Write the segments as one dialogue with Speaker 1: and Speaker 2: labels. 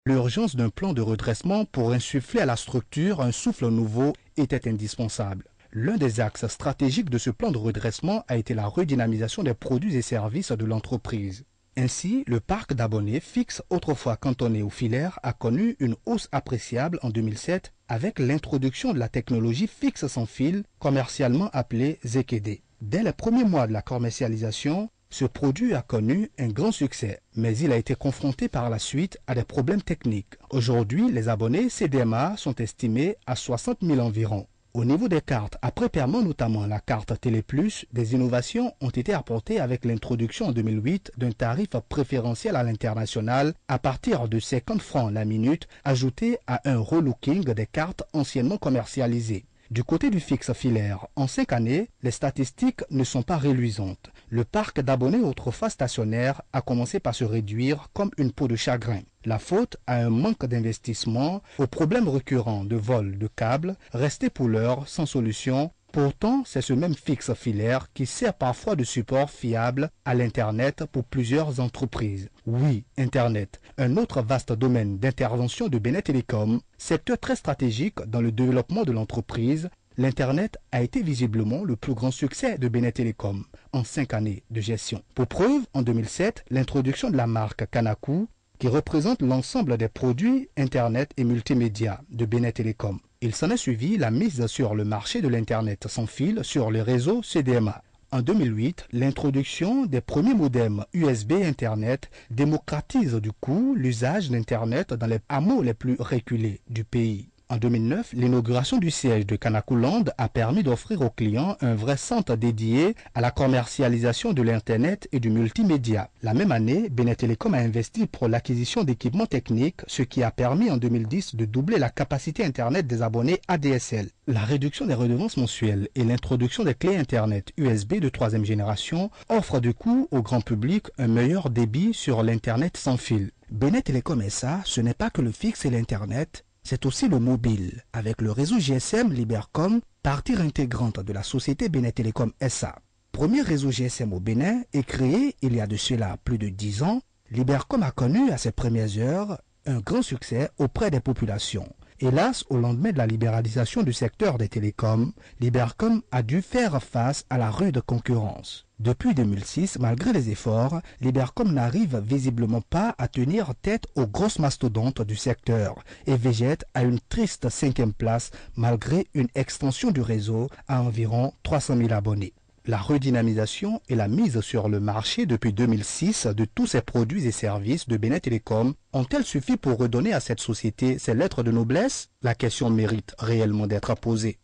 Speaker 1: L'urgence d'un plan de redressement pour insuffler à la structure un souffle nouveau était indispensable. L'un des axes stratégiques de ce plan de redressement a été la redynamisation des produits et services de l'entreprise. Ainsi, le parc d'abonnés fixe, autrefois cantonné aux filaires, a connu une hausse appréciable en 2007 avec l'introduction de la technologie fixe sans fil, commercialement appelée ZKD. Dès les premiers mois de la commercialisation, ce produit a connu un grand succès, mais il a été confronté par la suite à des problèmes techniques. Aujourd'hui, les abonnés CDMA sont estimés à 60 000 environ. Au niveau des cartes, après paiement notamment la carte Télé Plus, des innovations ont été apportées avec l'introduction en 2008 d'un tarif préférentiel à l'international à partir de 50 francs la minute, ajouté à un relooking des cartes anciennement commercialisées. Du côté du fixe filaire, en 5 années, les statistiques ne sont pas reluisantes. Le parc d'abonnés autrefois stationnaires a commencé par se réduire comme une peau de chagrin. La faute à un manque d'investissement, aux problèmes récurrents de vol de câbles, restés pour l'heure sans solution. Pourtant, c'est ce même fixe filaire qui sert parfois de support fiable à l'Internet pour plusieurs entreprises. Oui, Internet, un autre vaste domaine d'intervention de Benet Telecom, secteur très stratégique dans le développement de l'entreprise. L'Internet a été visiblement le plus grand succès de Benet Telecom en 5 années de gestion. Pour preuve, en 2007, l'introduction de la marque Kanaku, qui représente l'ensemble des produits Internet et multimédia de Benet Telecom. Il s'en est suivi la mise sur le marché de l'Internet sans fil sur les réseaux CDMA. En 2008, l'introduction des premiers modems USB Internet démocratise du coup l'usage d'Internet dans les hameaux les plus reculés du pays. En 2009, l'inauguration du siège de Kanakuland a permis d'offrir aux clients un vrai centre dédié à la commercialisation de l'Internet et du multimédia. La même année, Benet Telecom a investi pour l'acquisition d'équipements techniques, ce qui a permis en 2010 de doubler la capacité Internet des abonnés ADSL. La réduction des redevances mensuelles et l'introduction des clés Internet USB de 3e génération offrent du coup au grand public un meilleur débit sur l'Internet sans fil. Benet Telecom SA, ce n'est pas que le fixe et l'Internet, c'est aussi le mobile, avec le réseau GSM Libercom, partie intégrante de la société Benet Telecom SA. Premier réseau GSM au Bénin est créé il y a de cela plus de 10 ans. Libercom a connu à ses premières heures un grand succès auprès des populations. Hélas, au lendemain de la libéralisation du secteur des télécoms, Libercom a dû faire face à la rude concurrence. Depuis 2006, malgré les efforts, Libercom n'arrive visiblement pas à tenir tête aux grosses mastodontes du secteur et végète à une triste 5e place malgré une extension du réseau à environ 300 000 abonnés. La redynamisation et la mise sur le marché depuis 2006 de tous ces produits et services de Benet Telecom ont-elles suffi pour redonner à cette société ses lettres de noblesse? La question mérite réellement d'être posée.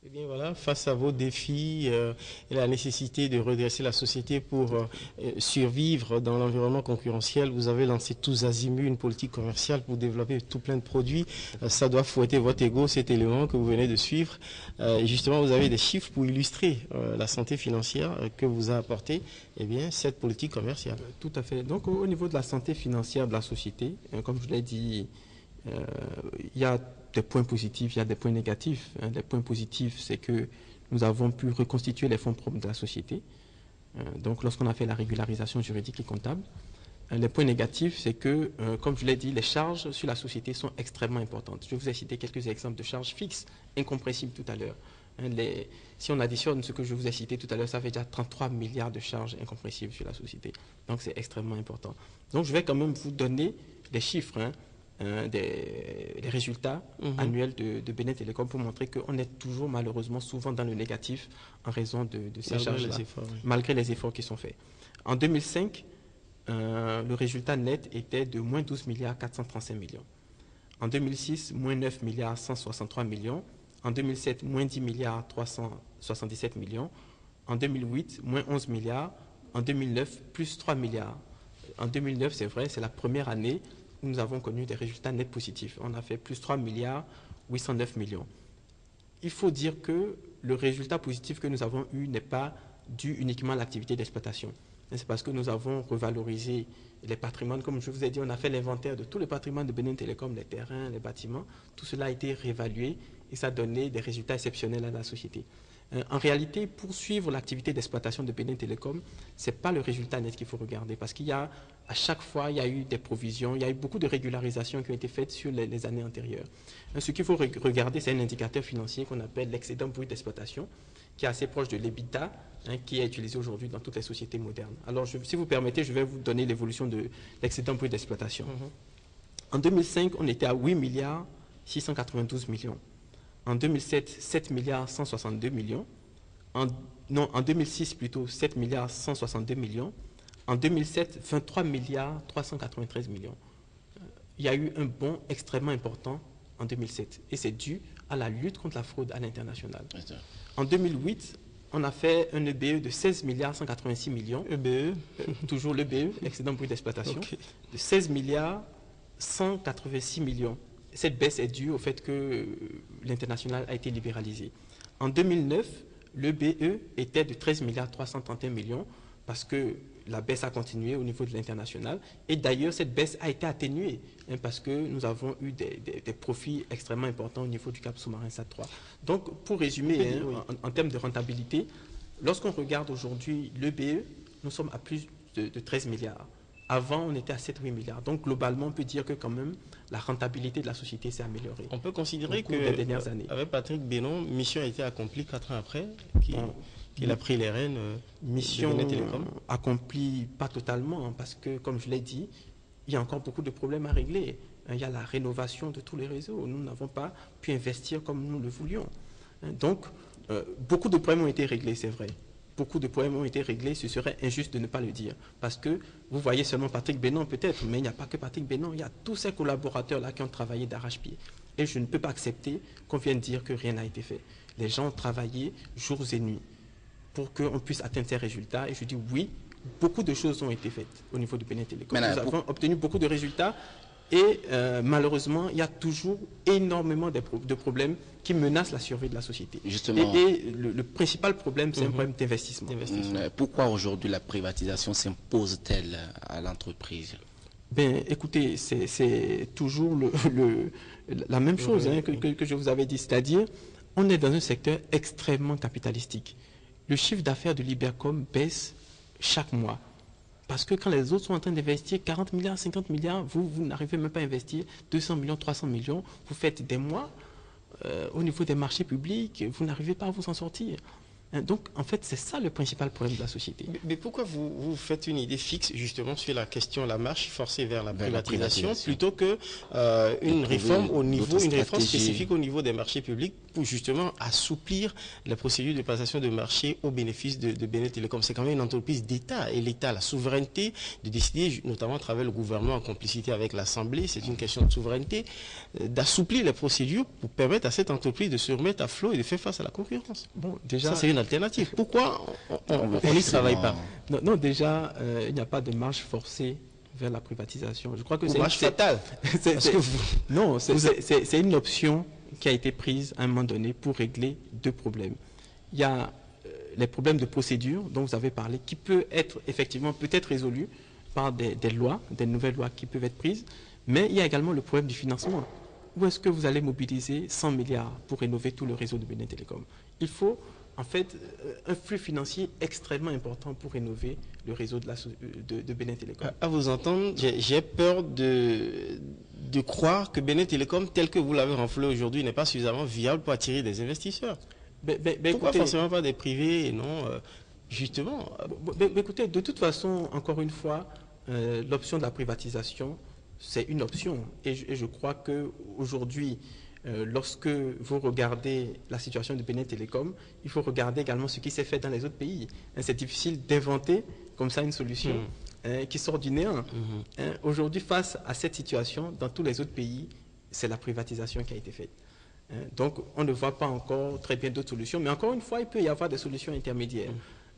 Speaker 2: Eh bien voilà, face à vos défis et la nécessité de redresser la société pour survivre dans l'environnement concurrentiel, vous avez lancé tous azimuts une politique commerciale pour développer tout plein de produits. Ça doit fouetter votre ego, cet élément que vous venez de suivre. Justement, vous avez des chiffres pour illustrer la santé financière que vous a apporté cette politique commerciale.
Speaker 3: Tout à fait. Donc au niveau de la santé financière de la société, comme je l'ai dit, il y a des points positifs, il y a des points négatifs. Les points positifs, c'est que nous avons pu reconstituer les fonds propres de la société. Donc, lorsqu'on a fait la régularisation juridique et comptable. Les points négatifs, c'est que, comme je l'ai dit, les charges sur la société sont extrêmement importantes. Je vous ai cité quelques exemples de charges fixes, incompressibles tout à l'heure. Si on additionne ce que je vous ai cité tout à l'heure, ça fait déjà 33 milliards de charges incompressibles sur la société. Donc, c'est extrêmement important. Donc, je vais quand même vous donner des chiffres, des résultats annuels de Benet Telecom pour montrer qu'on est toujours malheureusement souvent dans le négatif en raison de ces charges-là, malgré les efforts qui sont faits. En 2005, le résultat net était de moins 12 milliards 435 millions. En 2006, moins 9 milliards 163 millions. En 2007, moins 10 milliards 377 millions. En 2008, moins 11 milliards. En 2009, plus 3 milliards. En 2009, c'est vrai, c'est la première année où nous avons connu des résultats nets positifs. On a fait plus 3 milliards 809 millions. Il faut dire que le résultat positif que nous avons eu n'est pas dû uniquement à l'activité d'exploitation. C'est parce que nous avons revalorisé les patrimoines. Comme je vous ai dit, on a fait l'inventaire de tout le patrimoine de Benet Telecom, les terrains, les bâtiments. Tout cela a été réévalué et ça a donné des résultats exceptionnels à la société. En réalité, pour suivre l'activité d'exploitation de Benin Telecom, ce n'est pas le résultat net qu'il faut regarder parce qu'il y a, à chaque fois, il y a eu des provisions, il y a eu beaucoup de régularisations qui ont été faites sur les années antérieures. Ce qu'il faut regarder, c'est un indicateur financier qu'on appelle l'excédent brut d'exploitation, qui est assez proche de l'EBITDA, qui est utilisé aujourd'hui dans toutes les sociétés modernes. Alors, si vous permettez, je vais vous donner l'évolution de l'excédent brut d'exploitation. En 2005, on était à 8 milliards 692 millions. En 2007, 7 milliards 162 millions. En 2006 plutôt, 7 milliards 162 millions. En 2007, 23 milliards 393 millions. Il y a eu un bond extrêmement important en 2007 et c'est dû à la lutte contre la fraude à l'international. En 2008, on a fait un EBE de 16 milliards 186 millions.
Speaker 2: EBE
Speaker 3: toujours l'EBE, excédent brut d'exploitation, de 16 milliards 186 millions. Cette baisse est due au fait que l'international a été libéralisé. En 2009, le BE était de 13 milliards 331 millions parce que la baisse a continué au niveau de l'international. Et d'ailleurs, cette baisse a été atténuée parce que nous avons eu des profits extrêmement importants au niveau du cap sous-marin SAT3. Donc, pour résumer, en termes de rentabilité, lorsqu'on regarde aujourd'hui le BE, nous sommes à plus de 13 milliards. Avant, on était à 7-8 milliards. Donc, globalement, on peut dire que quand même, la rentabilité de la société s'est améliorée.
Speaker 2: On peut considérer que,
Speaker 3: des dernières années.
Speaker 2: Avec Patrick Benon, mission a été accomplie 4 ans après, qu'il a pris les rênes
Speaker 3: mission
Speaker 2: de Benin Telecom.
Speaker 3: Accomplie pas totalement, parce que, comme je l'ai dit, il y a encore beaucoup de problèmes à régler. Il y a la rénovation de tous les réseaux. Nous n'avons pas pu investir comme nous le voulions. Donc, beaucoup de problèmes ont été réglés, c'est vrai. Beaucoup de problèmes ont été réglés, ce serait injuste de ne pas le dire. Parce que vous voyez seulement Patrick Benon peut-être, mais il n'y a pas que Patrick Benon, il y a tous ces collaborateurs-là qui ont travaillé d'arrache-pied. Et je ne peux pas accepter qu'on vienne dire que rien n'a été fait. Les gens ont travaillé jours et nuits pour qu'on puisse atteindre ces résultats. Et je dis oui, beaucoup de choses ont été faites au niveau du Benin Telecom. Nous avons obtenu beaucoup de résultats. Et malheureusement, il y a toujours énormément de problèmes qui menacent la survie de la société.
Speaker 4: Justement,
Speaker 3: et le principal problème, c'est un problème d'investissement.
Speaker 4: Pourquoi aujourd'hui la privatisation s'impose-t-elle à l'entreprise?
Speaker 3: Ben, écoutez, c'est toujours la même chose que je vous avais dit, c'est-à-dire on est dans un secteur extrêmement capitalistique. Le chiffre d'affaires de Libercom baisse chaque mois. Parce que quand les autres sont en train d'investir 40 milliards, 50 milliards, vous n'arrivez même pas à investir 200 millions, 300 millions. Vous faites des mois au niveau des marchés publics, vous n'arrivez pas à vous en sortir. Donc, en fait, c'est ça le principal problème de la société.
Speaker 2: Mais pourquoi vous faites une idée fixe justement sur la question, la marche forcée vers la privatisation, plutôt que une réforme spécifique au niveau des marchés publics pour justement assouplir la procédure de passation de marché au bénéfice de Benin Telecom? C'est quand même une entreprise d'État et l'État a la souveraineté de décider, notamment à travers le gouvernement en complicité avec l'Assemblée, c'est une question de souveraineté, d'assouplir les procédures pour permettre à cette entreprise de se remettre à flot et de faire face à la concurrence.
Speaker 3: Bon, déjà,
Speaker 2: ça, c'est une alternative. Pourquoi on n'y travaille pas?
Speaker 3: Non, déjà, il n'y a pas de marche forcée vers la privatisation. Je crois que c'est
Speaker 2: marche fatale.
Speaker 3: Non, c'est une option qui a été prise à un moment donné pour régler deux problèmes. Il y a les problèmes de procédure dont vous avez parlé, qui peut être effectivement peut-être résolu par des lois, des nouvelles lois qui peuvent être prises, mais il y a également le problème du financement. Où est-ce que vous allez mobiliser 100 milliards pour rénover tout le réseau de Benin Telecom? Il faut en fait un flux financier extrêmement important pour rénover le réseau de Benin Telecom.
Speaker 2: À vous entendre, j'ai peur de croire que Benin Telecom, tel que vous l'avez renfloué aujourd'hui, n'est pas suffisamment viable pour attirer des investisseurs. Pourquoi écoutez, forcément pas des privés et non justement
Speaker 3: écoutez, de toute façon, encore une fois, l'option de la privatisation, c'est une option. Et je crois qu'aujourd'hui, lorsque vous regardez la situation de Benin Telecom, il faut regarder également ce qui s'est fait dans les autres pays. C'est difficile d'inventer comme ça une solution qui sort du néant. Aujourd'hui, face à cette situation, dans tous les autres pays, c'est la privatisation qui a été faite. Donc, on ne voit pas encore très bien d'autres solutions. Mais encore une fois, il peut y avoir des solutions intermédiaires.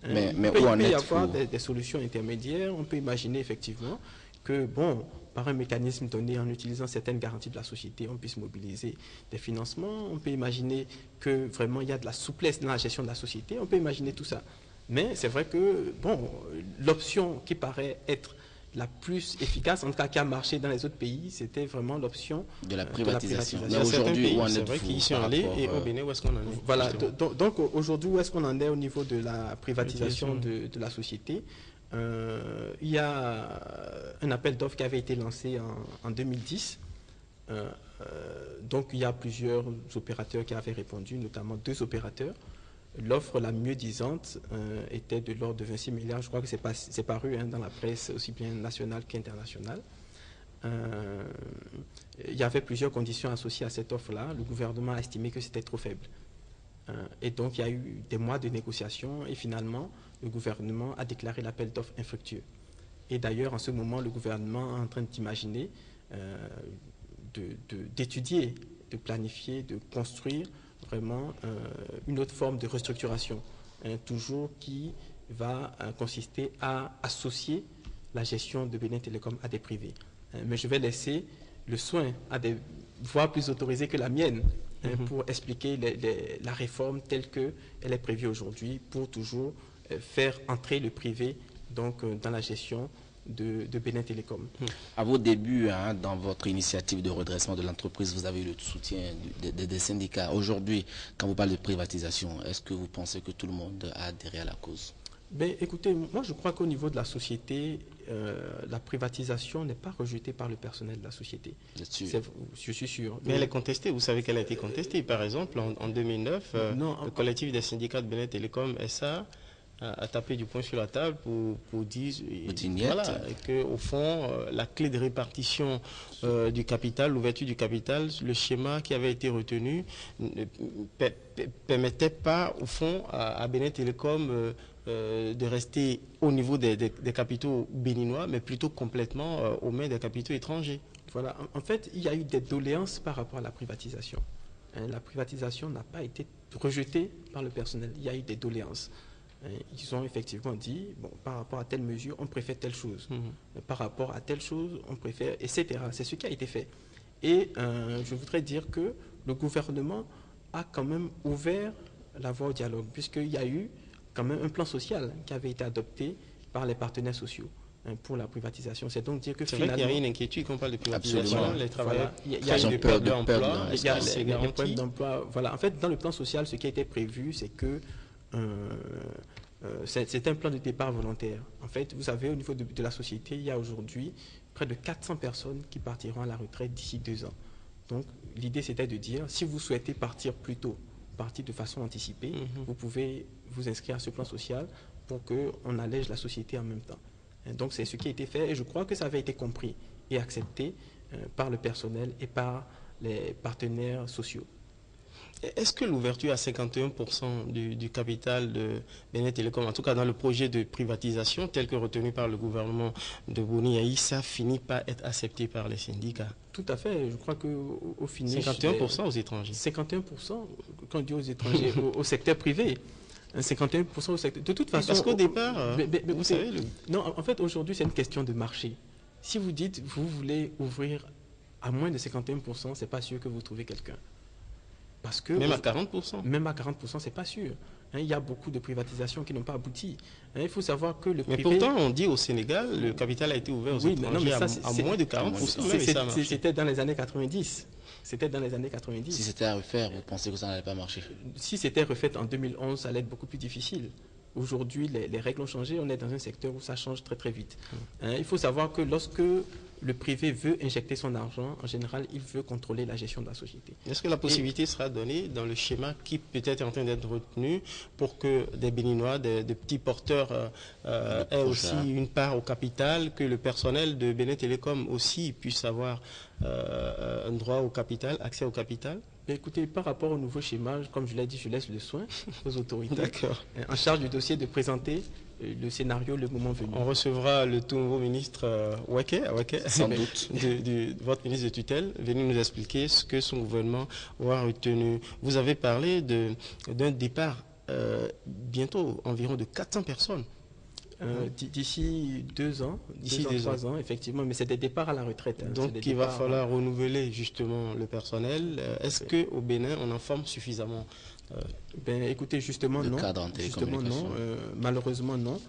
Speaker 4: Mais
Speaker 3: il peut y avoir des solutions intermédiaires. On peut imaginer effectivement que, bon, par un mécanisme donné en utilisant certaines garanties de la société, on puisse mobiliser des financements. On peut imaginer que vraiment il y a de la souplesse dans la gestion de la société. On peut imaginer tout ça. Mais c'est vrai que, bon, l'option qui paraît être la plus efficace, en tout cas qui a marché dans les autres pays, c'était vraiment l'option
Speaker 4: de la privatisation.
Speaker 2: Il y a certains pays,
Speaker 4: où en
Speaker 2: c'est vrai, qui y sont allés, et au Bénin, où est-ce qu'on en est?
Speaker 3: Voilà, donc aujourd'hui, où est-ce qu'on en est au niveau de la privatisation de la société? Il y a un appel d'offres qui avait été lancé en 2010. Donc il y a plusieurs opérateurs qui avaient répondu, notamment 2 opérateurs. L'offre la mieux disante était de l'ordre de 26 milliards. Je crois que c'est paru dans la presse aussi bien nationale qu'internationale. Il y avait plusieurs conditions associées à cette offre-là. Le gouvernement a estimé que c'était trop faible. Et donc il y a eu des mois de négociations et finalement le gouvernement a déclaré l'appel d'offres infructueux. Et d'ailleurs en ce moment le gouvernement est en train d'imaginer, d'étudier, de planifier, de construire vraiment une autre forme de restructuration, toujours qui va consister à associer la gestion de Bénin Télécom à des privés. Mais je vais laisser le soin à des voix plus autorisées que la mienne pour expliquer la réforme telle qu'elle est prévue aujourd'hui pour toujours faire entrer le privé donc, dans la gestion de Bénin Télécom.
Speaker 4: À vos débuts, dans votre initiative de redressement de l'entreprise, vous avez eu le soutien des syndicats. Aujourd'hui, quand vous parlez de privatisation, est-ce que vous pensez que tout le monde a adhéré à la cause?
Speaker 3: Ben, écoutez, moi je crois qu'au niveau de la société, la privatisation n'est pas rejetée par le personnel de la société. Je suis sûr.
Speaker 2: Mais elle est contestée, vous savez qu'elle a été contestée. Par exemple, en 2009, le collectif des syndicats de Bénin Télécom, SA, a tapé du poing sur la table pour dire voilà, qu'au fond, la clé de répartition du capital, l'ouverture du capital, le schéma qui avait été retenu ne permettait pas, au fond, à Bénin Télécom de rester au niveau des capitaux béninois, mais plutôt complètement aux mains des capitaux étrangers.
Speaker 3: Voilà. En fait, il y a eu des doléances par rapport à la privatisation. La privatisation n'a pas été rejetée par le personnel. Il y a eu des doléances. Ils ont effectivement dit, bon, par rapport à telle mesure, on préfère telle chose. Par rapport à telle chose, on préfère, etc. C'est ce qui a été fait. Et je voudrais dire que le gouvernement a quand même ouvert la voie au dialogue, puisqu'il y a eu quand même un plan social qui avait été adopté par les partenaires sociaux pour la privatisation. C'est donc dire que finalement...
Speaker 2: C'est vrai qu'il y a une inquiétude quand on parle de privatisation.
Speaker 4: Absolument.
Speaker 2: Les travailleurs,
Speaker 3: il y a
Speaker 2: une perte d'emploi,
Speaker 3: il y a des problèmes d'emploi. Voilà. En fait, dans le plan social, ce qui a été prévu, c'est que c'est un plan de départ volontaire. En fait, vous savez, au niveau de la société, il y a aujourd'hui près de 400 personnes qui partiront à la retraite d'ici 2 ans. Donc, l'idée, c'était de dire, si vous souhaitez partir plus tôt, partir de façon anticipée, vous pouvez vous inscrire à ce plan social pour qu'on allège la société en même temps. Et donc, c'est ce qui a été fait et je crois que ça avait été compris et accepté par le personnel et par les partenaires sociaux.
Speaker 2: Est-ce que l'ouverture à 51% du capital de Bénin Télécom, en tout cas dans le projet de privatisation tel que retenu par le gouvernement de Boni Aïssa, finit par être accepté par les syndicats?
Speaker 3: Tout à fait. Je crois qu'au final...
Speaker 2: 51% aux étrangers.
Speaker 3: 51%, quand on dit aux étrangers, au secteur privé. 51% au secteur... De toute façon...
Speaker 2: Parce qu'au départ, vous savez...
Speaker 3: Non, en fait, aujourd'hui, c'est une question de marché. Si vous dites, vous voulez ouvrir à moins de 51%, c'est pas sûr que vous trouvez quelqu'un. Parce que
Speaker 2: même à 40%.
Speaker 3: Même à 40%, c'est pas sûr. Il y a beaucoup de privatisations qui n'ont pas abouti. Il faut savoir que le privé...
Speaker 2: Mais pourtant, on dit au Sénégal, le capital a été ouvert aux étrangers à moins de 40%.
Speaker 3: C'était dans les années 90. C'était dans les années 90.
Speaker 4: Si c'était à refaire, vous pensez que ça n'allait pas marcher?
Speaker 3: Si c'était refait en 2011, ça allait être beaucoup plus difficile. Aujourd'hui, les règles ont changé. On est dans un secteur où ça change très très vite. Il faut savoir que lorsque le privé veut injecter son argent, en général, il veut contrôler la gestion de la société.
Speaker 2: Est-ce que la possibilité sera donnée dans le schéma qui peut-être est en train d'être retenu pour que des Béninois, des petits porteurs aient aussi une part au capital, que le personnel de Bénin Télécom aussi puisse avoir un droit au capital, accès au capital?
Speaker 3: Écoutez, par rapport au nouveau schéma, comme je l'ai dit, je laisse le soin aux autorités
Speaker 2: en
Speaker 3: charge du dossier de présenter le scénario le moment venu.
Speaker 2: On recevra le tout nouveau ministre Wake,
Speaker 4: sans doute,
Speaker 2: votre ministre de tutelle, venu nous expliquer ce que son gouvernement aura retenu. Vous avez parlé d'un départ bientôt environ de 400 personnes.
Speaker 3: D'ici 2 ans, 3 ans, effectivement, mais c'est des départs à la retraite.
Speaker 2: Donc il va falloir renouveler justement le personnel. Est-ce qu'au Bénin, on en forme suffisamment?
Speaker 3: Écoutez, justement non. Malheureusement non.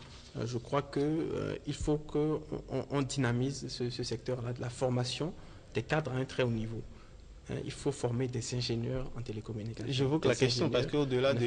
Speaker 3: Je crois qu'il faut qu'on dynamise ce secteur-là de la formation des cadres à un très haut niveau. Il faut former des ingénieurs en télécommunications.
Speaker 2: J'évoque la question parce qu'au-delà de